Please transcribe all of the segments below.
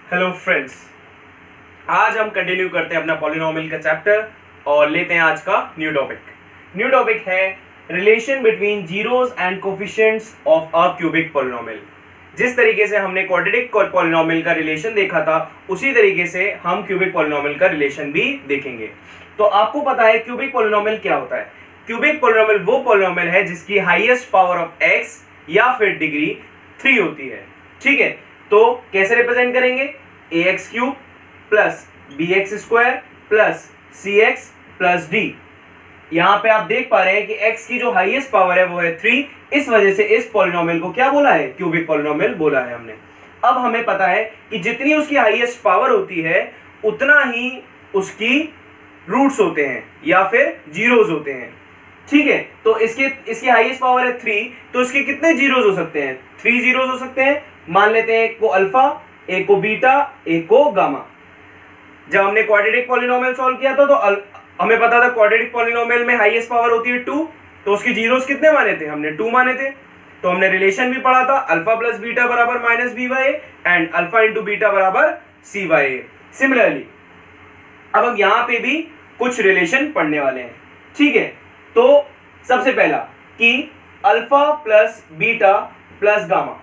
Hello friends, आज हम continue करते हैं अपना पॉलिनोमियल का चैप्टर और लेते हैं आज का न्यू टॉपिक है relation between zeros and coefficients of a cubic polynomial. जिस तरीके से हमने क्वाड्रेटिक पॉलिनोमियल का रिलेशन देखा था, उसी तरीके से हम क्यूबिक पॉलिनोमियल का रिलेशन भी देखेंगे। तो आपको पता है क्यूबिक पॉलिनोमियल क्या होता है। क्यूबिक पॉलिनोमियल वो पॉलिनोमियल है जिसकी हाईएस्ट पावर ऑफ एक्स या फिर डिग्री 3 होती है। ठीक है, तो कैसे रिप्रेजेंट करेंगे? A X cube plus B X square plus C X plus D. यहां पे आप देख पा रहे हैं कि x की जो हाईएस्ट पावर है वो है 3। इस वजह से इस पॉलिनोमियल को क्या बोला है? क्यूबिक पॉलिनोमियल बोला है हमने। अब हमें पता है कि जितनी उसकी हाईएस्ट पावर होती है उतना ही उसकी रूट्स होते हैं या फिर जीरोस होते हैं। ठीक है, तो इसकी हाईएस्ट पावर है 3, तो इसके कितने जीरोस हो सकते हैं? 3 जीरोस हो सकते हैं। मान लेते हैं एक को अल्फा, एक को बीटा, एक को गामा। जब हमने क्वाड्रेटिक पॉलिनोमियल सॉल्व किया था तो हमें पता था क्वाड्रेटिक पॉलिनोमियल में हाईएस्ट पावर होती है 2, तो उसकी जीरोस कितने माने थे? हमने 2 माने थे। तो हमने रिलेशन भी पढ़ा था, अल्फा प्लस बीटा बराबर minus B by A and alpha into beta बराबर सी बाई ए। सिमिलरली अब हम यहां पे भी कुछ रिलेशन पढ़ने वाले हैं। ठीक है, तो सबसे पहला कि alpha plus beta plus gamma.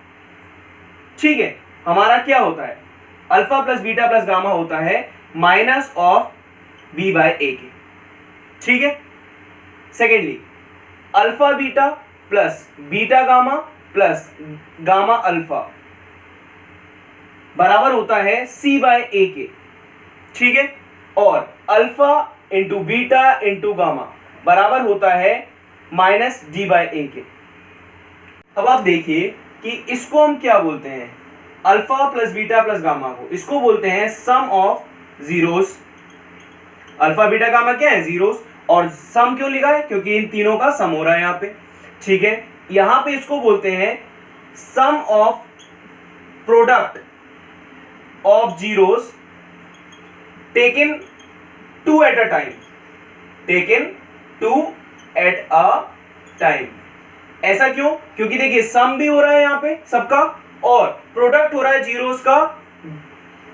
ठीक है, हमारा क्या होता है? Alpha plus beta plus gamma होता है माइनस ऑफ बी बाय ए के। ठीक है, secondly alpha beta plus beta gamma plus gamma alpha बराबर होता है सी बाय ए के। ठीक है, और alpha into beta into gamma बराबर होता है माइनस डी बाय ए के। अब आप देखिए कि इसको हम क्या बोलते हैं? Alpha plus beta plus gamma को इसको बोलते हैं sum of zeros. Alpha beta gamma क्या है? जीरोस। और सम क्यों लिखा है? क्योंकि इन तीनों का सम हो रहा है यहाँ पे। ठीक है, यहां पे इसको बोलते हैं sum of product of zeros taken 2 at a time. Taken 2 at a time. ऐसा क्यों? क्योंकि देखिए सम भी हो रहा है यहाँ पे सबका और प्रोडक्ट हो रहा है जीरोस का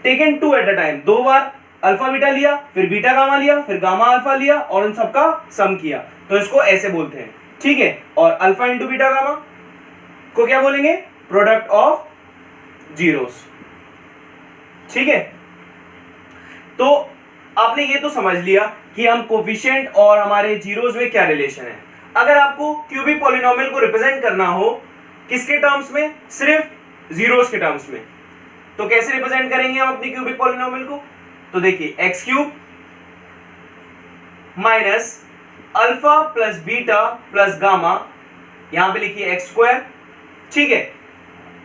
taken 2 at a time. 2 bar alpha beta लिया, फिर बीटा गामा लिया, फिर गामा अल्फा लिया और उन सबका सम किया, तो इसको ऐसे बोलते हैं। ठीक है, और अल्फा इंटू बीटा गामा को क्या बोलेंगे? Product of zeros. ठीक है, तो आपने ये तो समझ लिया कि हम कोफिशिएंट और हमारे जीरोस में क्या रिलेशन है। अगर आपको क्यूबिक पॉलिनोमियल को रिप्रेजेंट करना हो किसके टर्म्स में? सिर्फ जीरोस के टर्म्स में, तो कैसे रिप्रेजेंट करेंगे हम अपनी क्यूबिक पॉलिनोमियल को? तो देखिए x cube minus alpha plus beta plus gamma, यहां पे लिखिए एक्स स्क्वायर। ठीक है,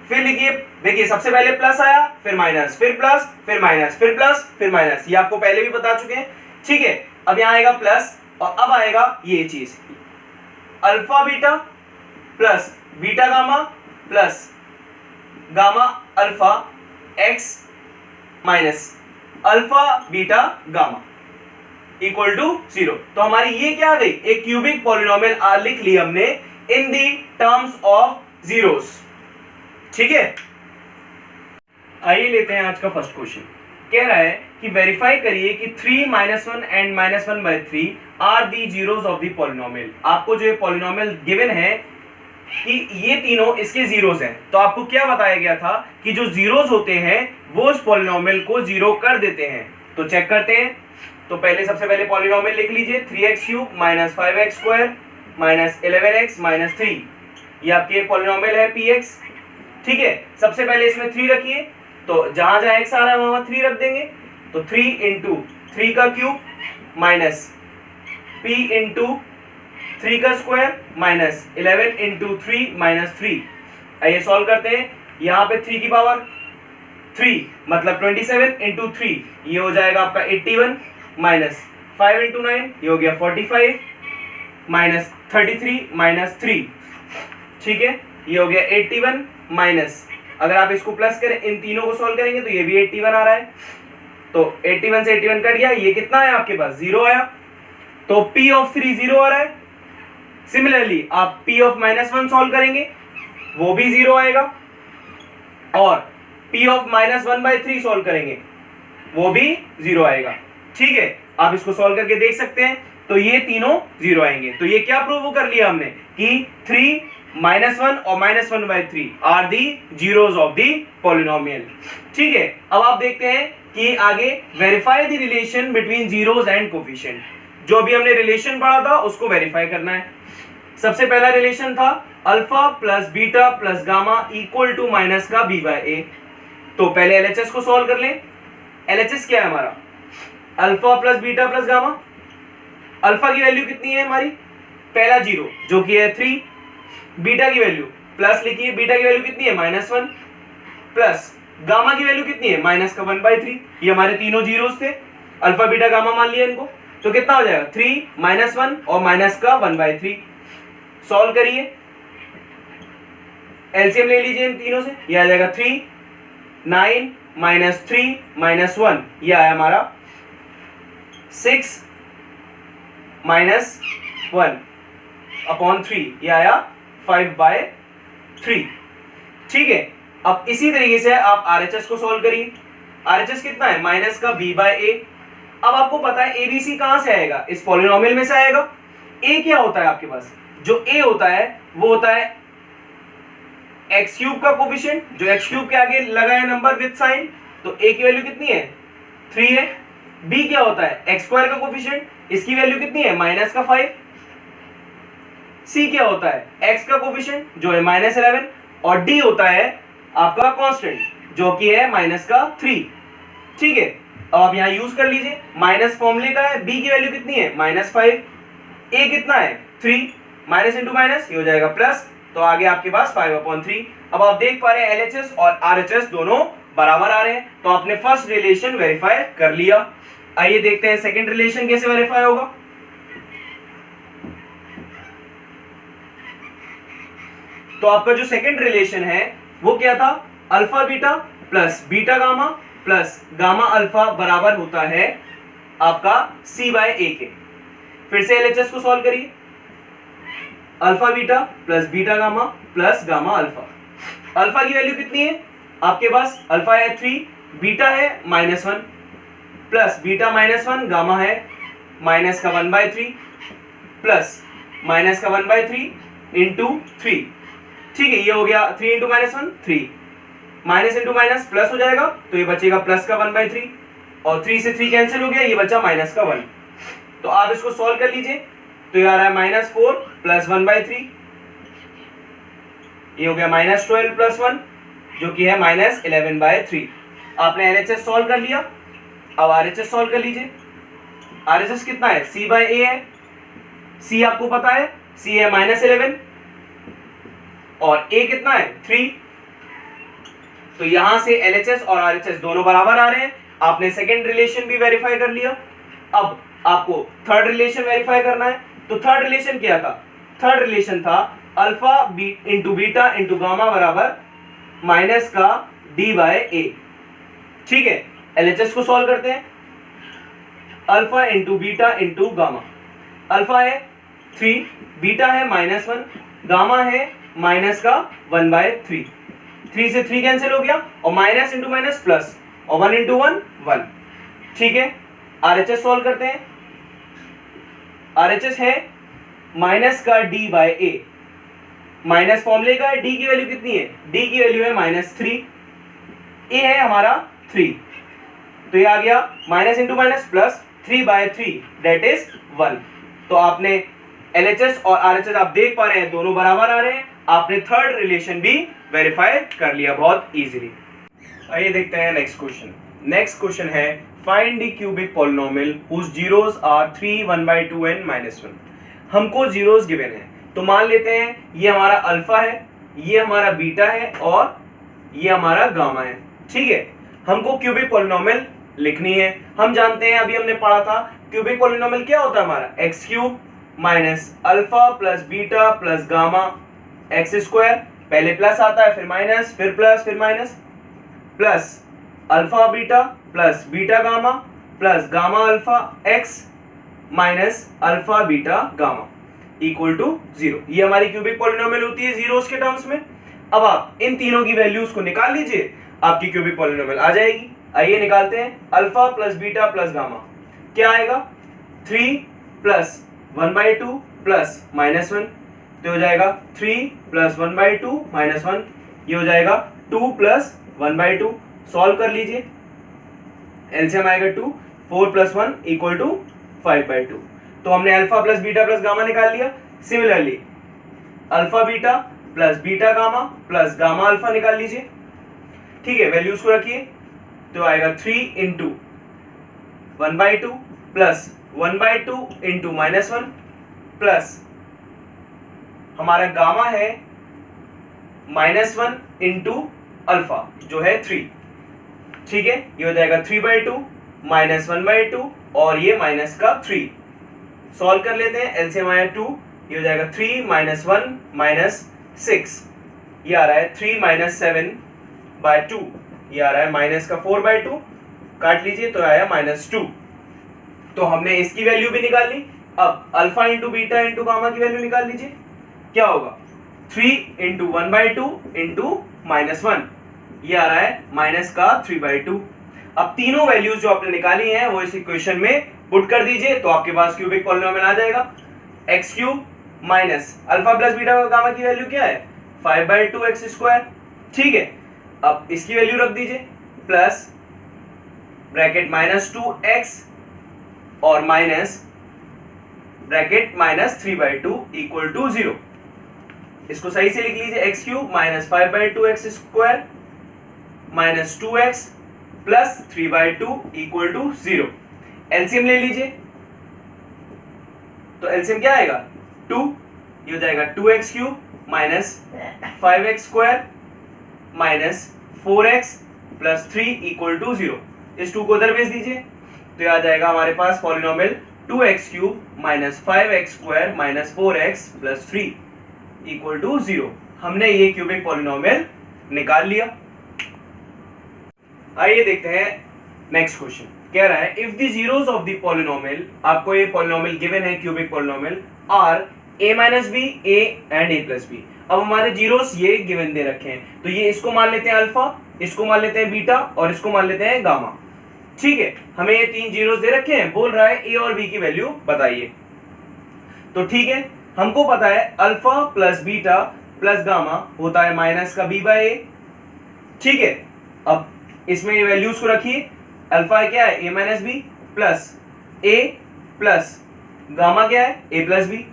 फिर लिखिए, देखिए सबसे पहले प्लस आया, फिर माइनस, फिर प्लस, फिर माइनस, फिर प्लस, फिर माइनस। ये आपको पहले भी बता चुके हैं। ठीक है, अब यहां आएगा प्लस और अब आएगा ये चीज alpha beta plus beta gamma plus gamma alpha x minus alpha beta gamma equal to 0। तो हमारी ये क्या आ गई? एक क्यूबिक पॉलिनोमियल लिख ली हमने इन दी टर्म्स ऑफ जीरोस। ठीक है, आइए लेते हैं आज का फर्स्ट क्वेश्चन। कह रहा है कि वेरीफाई करिए कि 3 - 1 and -1/3 are the zeros of the polynomial. आपको जो पॉलिनोमियल गिवन है कि ये तीनों इसके जीरोस हैं, तो आपको क्या बताया गया था कि जो जीरोस होते हैं वो उस पॉलिनोमियल को जीरो कर देते हैं। तो चेक करते हैं। तो पहले सबसे पहले पॉलिनोमियल लिख लीजिए 3x³ - 5x² - 11x - 3। ये आपके पॉलिनोमियल है px। ठीक है, सबसे पहले इसमें 3 रखिए, तो जहां जहां x आ रहा है वहां 3 रख देंगे। तो 3 × 3 का क्यूब माइनस p × 3 का स्क्वायर माइनस 11 × 3 - 3। आइए सॉल्व करते हैं। यहाँ पे 3 की पावर 3 मतलब 27 × 3, ये हो जाएगा आपका 81 माइनस 5 × 9, ये हो गया 45 माइनस 33 - 3। ठीक है, ये हो गया 81 माइनस, अगर आप इसको प्लस करें, इन तीनों को सॉल्व करेंगे तो ये भी 81 आ रहा है। तो 81 से 81 कट गया, ये कितना है आपके पास? 0 आया। तो P ऑफ 3 0 आ रहा है। सिमिलरली आप P ऑफ -1 सॉल्व करेंगे, वो भी 0 आएगा। और p ऑफ -1/3 सॉल्व करेंगे वो भी 0 आएगा। ठीक है, आप इसको सॉल्व करके देख सकते हैं, तो ये तीनों 0 आएंगे। तो ये क्या प्रूव कर लिया हमने कि 3, -1 और -1/3 are the zeros of the polynomial. ठीक है, अब आप देखते हैं कि आगे verify the relation between zeros and coefficient. जो अभी हमने रिलेशन पढ़ा था उसको वेरीफाई करना है। सबसे पहला रिलेशन था alpha plus beta plus gamma equal to minus का b/a। तो पहले एलएचएस को सॉल्व कर लें। एलएचएस क्या है हमारा? Alpha plus beta plus gamma. Alpha की वैल्यू कितनी है हमारी? पहला 0 जो कि है 3। बीटा की वैल्यू प्लस लिखिए, बीटा की वैल्यू कितनी है? -1 प्लस गामा की वैल्यू कितनी है? -1/3। ये हमारे तीनों जीरोस थे, अल्फा बीटा गामा मान लिया इनको। तो कितना हो जाएगा? 3 -1 और -1/3। सॉल्व करिए, एलसीएम ले लीजिए इन तीनों से। ये आ जाएगा 3, 9 -3 -1, ये आया हमारा 6 -1/3, ये आया 5/3। ठीक है, अब इसी तरीके से आप आरएचएस को सॉल्व करिए। आरएचएस कितना है? माइनस का b/a। अब आपको पता है एबीसी कहां से आएगा? इस पॉलिनोमियल में से आएगा। ए क्या होता है आपके पास? जो ए होता है वो होता है एक्स क्यूब का कोफिशिएंट, जो एक्स क्यूब के आगे लगा है नंबर विद साइन। तो ए की वैल्यू कितनी है? 3 है। बी क्या होता है? एक्स स्क्वायर का कोफिशिएंट, इसकी वैल्यू कितनी है? -5। सी क्या होता है? एक्स का कोफिशिएंट जो है -11, और डी होता है आपका कांस्टेंट जो कि है -3। ठीक है, अब आप यहां यूज कर लीजिए, माइनस फॉर्मूले का है। बी की वैल्यू कितनी है? -5। ए कितना है? 3, माइनस इंटू माइनस ये हो जाएगा प्लस, तो आगे आपके पास 5/3। अब आप देख पा रहे हैं एलएचएस और आरएचएस दोनों बराबर आ रहे हैं, तो आपने फर्स्ट रिलेशन वेरीफाई कर लिया। आइए देखते हैं सेकंड रिलेशन कैसे वेरीफाई होगा। तो आपका जो सेकंड रिलेशन है वो क्या था? Alpha beta plus beta gamma plus gamma alpha बराबर होता है आपका c/a के। फिर से एलएचएस को सॉल्व करिए। Alpha beta plus beta gamma plus gamma alpha. Alpha की वैल्यू कितनी है आपके पास? अल्फा है 3, बीटा है -1 प्लस बीटा -1, गामा है -1/3 प्लस -1/3 इंटू 3। ठीक है, ये हो गया 3 into -1 3, minus into minus plus हो जाएगा, तो ये बचेगा प्लस का 1/3 और 3 से 3 कैंसिल हो गया, ये बचा माइनस का 1। तो आप इसको सॉल्व कर लीजिए, तो ये आ रहा है -4 प्लस 1/3, ये हो गया -12 प्लस 1 जो कि है -11/3। आपने एलएचएस सॉल्व कर लिया, अब आरएचएस सॉल्व कर लीजिए। आरएचएस कितना है? c/a है। c आपको पता है, c है -11 और a कितना है? 3। तो यहां से एलएचएस और आरएचएस दोनों बराबर आ रहे हैं। आपने सेकंड रिलेशन भी वेरीफाई कर लिया। अब आपको थर्ड रिलेशन वेरीफाई करना है। तो थर्ड रिलेशन क्या था? थर्ड रिलेशन था alpha into beta into gamma बराबर माइनस का d/a। ठीक है, एलएचएस को सॉल्व करते हैं। Alpha into beta into gamma, alpha है 3, बीटा है -1, गामा है माइनस का 1/3। 3 से 3 कैंसिल हो गया और माइनस इंटू माइनस प्लस और 1 इंटू 1 1। ठीक है, आरएचएस सॉल्व करते हैं। आरएचएस है माइनस का d/a, माइनस फॉर्मूले का है। डी की वैल्यू कितनी है? डी की वैल्यू है -3, ए है हमारा 3, तो ये आ गया minus into minus plus 3/3 that is 1। तो आपने एलएचएस और आरएचएस आप देख पा रहे हैं दोनों बराबर आ रहे हैं। आपने थर्ड रिलेशन भी वेरीफाई कर लिया बहुत इजीली। आइए देखते हैं नेक्स्ट क्वेश्चन। नेक्स्ट क्वेश्चन है find the cubic polynomial whose zeros are 3, 1/2 and -1। हमको जीरोस गिवन है, तो मान लेते हैं ये हमारा अल्फा है, ये हमारा बीटा है और ये हमारा गामा है। ठीक है, हमको क्यूबिक पॉलिनोमियल लिखनी है। हम जानते हैं, अभी हमने पढ़ा था क्यूबिक पॉलिनोमियल क्या होता है हमारा? X cube minus alpha plus beta plus gamma x square, पहले प्लस आता है फिर माइनस फिर प्लस फिर minus, plus alpha beta plus beta gamma plus gamma alpha x minus alpha beta gamma equal to 0। ये हमारी क्यूबिक पॉलिनोमियल होती है जीरोस के टर्म्स में। अब आप इन तीनों की वैल्यूज को निकाल लीजिए। आपकी क्यूबिक पॉलिनोमियल आ जाएगी। आइए निकालते हैं। Alpha plus beta plus gamma क्या आएगा, 3 प्लस 1/2 प्लस -1, तो हो जाएगा 3 प्लस 1/2 -1, ये हो जाएगा 2 प्लस 1/2। सॉल्व कर लीजिए, एलसीएम आएगा 2, 4 प्लस 1 इक्वल टू 5/2। तो हमने alpha plus beta plus gamma निकाल लिया। Similarly alpha beta plus beta gamma plus gamma alpha निकाल लीजिए। ठीक है, वैल्यूज को रखिए, तो आएगा 3 इंटू 1/2 प्लस 1/2 इंटू -1 प्लस हमारा गामा है -1 इंटू अल्फा जो है 3। ठीक है, ये हो जाएगा 3/2 -1/2 और ये माइनस का 3। सॉल्व कर लेते हैं, एलसीएम आया 2, ये हो जाएगा 3 -1 -6, ये आ रहा है 3 7/2, ये आ रहा है माइनस का 4/2, काट लीजिए तो आया -2। तो हमने इसकी वैल्यू भी निकाल ली। अब alpha into beta into gamma की वैल्यू निकाल लीजिए, क्या होगा 3 इंटू 1/2 इंटू -1, ये आ रहा है माइनस का 3/2। अब तीनों वैल्यूज जो आपने निकाली हैं वो इस इक्वेशन में पुट कर दीजिए, तो आपके पास क्यूबिक पॉलिनोमियल आ जाएगा। X cube minus alpha plus beta gamma की वैल्यू क्या है, 5/2x²। ठीक है, अब इसकी वैल्यू रख दीजिए, प्लस ब्रैकेट -2x और माइनस ब्रैकेट -3/2 इक्वल टू 0। इसको सही से लिख लीजिए, x cube minus 5/2x² minus 2x plus 3/2 equal to 0। LCM ले लीजिए, तो एलसीएम क्या आएगा 2, ये हो जाएगा 2x³ minus 5x² minus 4x plus 3 equal to 0। इस 2 को उधर भेज दीजिए, तो ये आ जाएगा हमारे पास polynomial 2x³ minus 5x² minus 4x plus 3 equal to 0। हमने ये क्यूबिक पॉलिनोमियल निकाल लिया। आइए देखते हैं नेक्स्ट क्वेश्चन। कह रहा है if the zeros of the polynomial, आपको ये पॉलिनोमियल गिवन है cubic polynomial, are a minus B A and a plus B. अब हमारे जीरोस ये गिवन दे रखे हैं, तो ये इसको मान लेते हैं अल्फा, इसको मान लेते हैं बीटा और इसको मान लेते हैं गामा। ठीक है, हमें ये 3 जीरोस दे रखे हैं, बोल रहा है a और b की वैल्यू बताइए। तो ठीक है, हमको पता है alpha plus beta plus gamma होता है माइनस का b/a। ठीक है, अब इसमें ये वैल्यूज को रखिए, अल्फा क्या है a minus B plus a plus gamma क्या है a plus B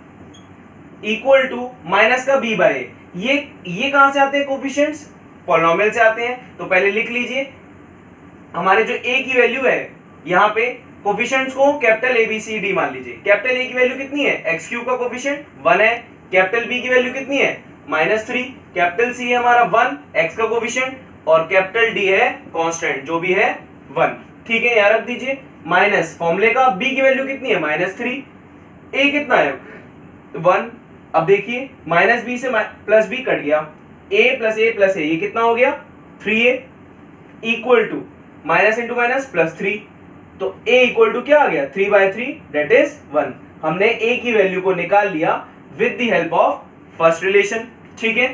equal to minus का b/a। ये कहां से आते हैं कोफिशिएंट्स, पॉलिनोमियल से आते हैं। तो पहले लिख लीजिए, हमारे जो a की वैल्यू है यहाँ पे कोफिशिएंट्स को capital A B C D मान लीजिए। कैपिटल A की वैल्यू कितनी है, x³ का कोफिशिएंट 1 है। कैपिटल B की वैल्यू कितनी है -3। कैपिटल C है हमारा 1 x का कोफिशिएंट और कैपिटल D है कांस्टेंट जो भी है 1। ठीक है, यहाँ रख दीजिए माइनस फॉर्मूले का b की वैल्यू कितनी है -3, a कितना है 1। अब देखिए माइनस बी से प्लस बी कट गया, a प्लस a ये कितना हो गया 3a equal to minus into minus plus 3, तो a इक्वल टू क्या आ गया 3/3 दैट इज 1। हमने a की वैल्यू को निकाल लिया with the help of first relation. ठीक है,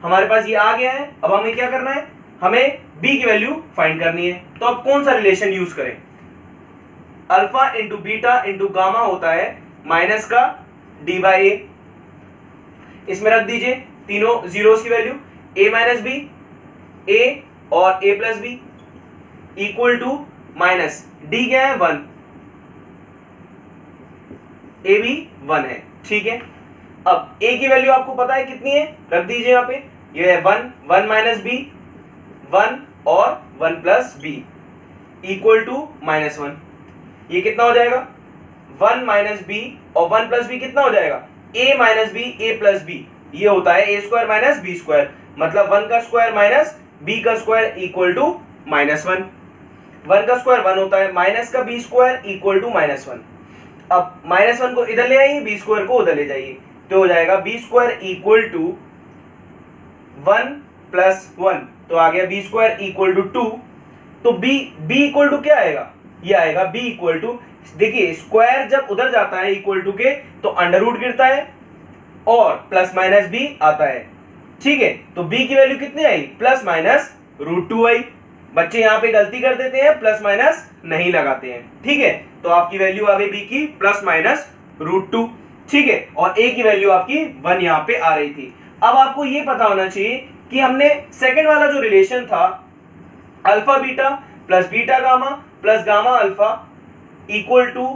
हमारे पास ये आ गया है। अब हमें क्या करना है, हमें b की वैल्यू फाइंड करनी है। तो अब कौन सा रिलेशन यूज करें, alpha into beta into gamma होता है माइनस का d/a। इसमें रख दीजिए तीनों जीरोस की value, a minus B a और a plus B equal to minus d क्या है 1, a भी 1 है। ठीक है, अब a की वैल्यू आपको पता है कितनी है, रख दीजिए यहाँ पे, ये है 1 माइनस बी 1 और 1 प्लस बी इक्वल टू -1। ये कितना हो जाएगा 1 माइनस बी और 1 प्लस बी कितना हो जाएगा a minus B a plus B, ये होता है a² माइनस b², मतलब 1 का स्क्वायर माइनस b का स्क्वायर इक्वल टू -1। 1 का स्क्वायर 1 होता है, माइनस का b² इक्वल टू -1। अब -1 को इधर ले आइए, b² को उधर ले जाइए, तो हो जाएगा b² इक्वल टू 1 प्लस 1, तो आ गया b² इक्वल टू 2। तो b इक्वल टू क्या आएगा, ये आएगा b इक्वल टू, देखिए स्क्वायर जब उधर जाता है इक्वल टू के तो अंडर रूट गिरता है और प्लस माइनस b आता है। ठीक है, तो b की वैल्यू कितनी आई प्लस माइनस √2i। बच्चे यहाँ पे गलती कर देते हैं, प्लस माइनस नहीं लगाते हैं, ठीक है। तो आपकी वैल्यू आ गई b की प्लस माइनस √2, ठीक है। और a की वैल्यू आपकी 1 यहाँ पे आ रही थी। अब आपको ये पता होना चाहिए कि हमने सेकंड वाला जो रिलेशन था alpha beta plus beta gamma plus gamma alpha equal to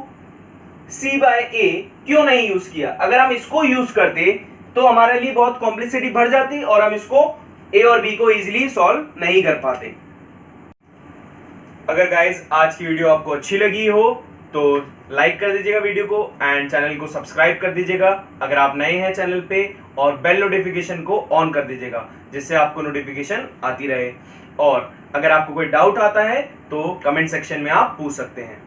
c/a क्यों नहीं यूज किया। अगर हम इसको यूज करते तो हमारे लिए बहुत कॉम्प्लेक्सिटी बढ़ जाती और हम इसको a और b को इजीली सॉल्व नहीं कर पाते। अगर गाइस आज की वीडियो आपको अच्छी लगी हो तो लाइक कर दीजिएगा वीडियो को एंड चैनल को सब्सक्राइब कर दीजिएगा अगर आप नए हैं चैनल पे, और बेल नोटिफिकेशन को ऑन कर दीजिएगा जिससे आपको नोटिफिकेशन आती रहे। और अगर आपको कोई डाउट आता है तो कमेंट सेक्शन में आप पूछ सकते हैं।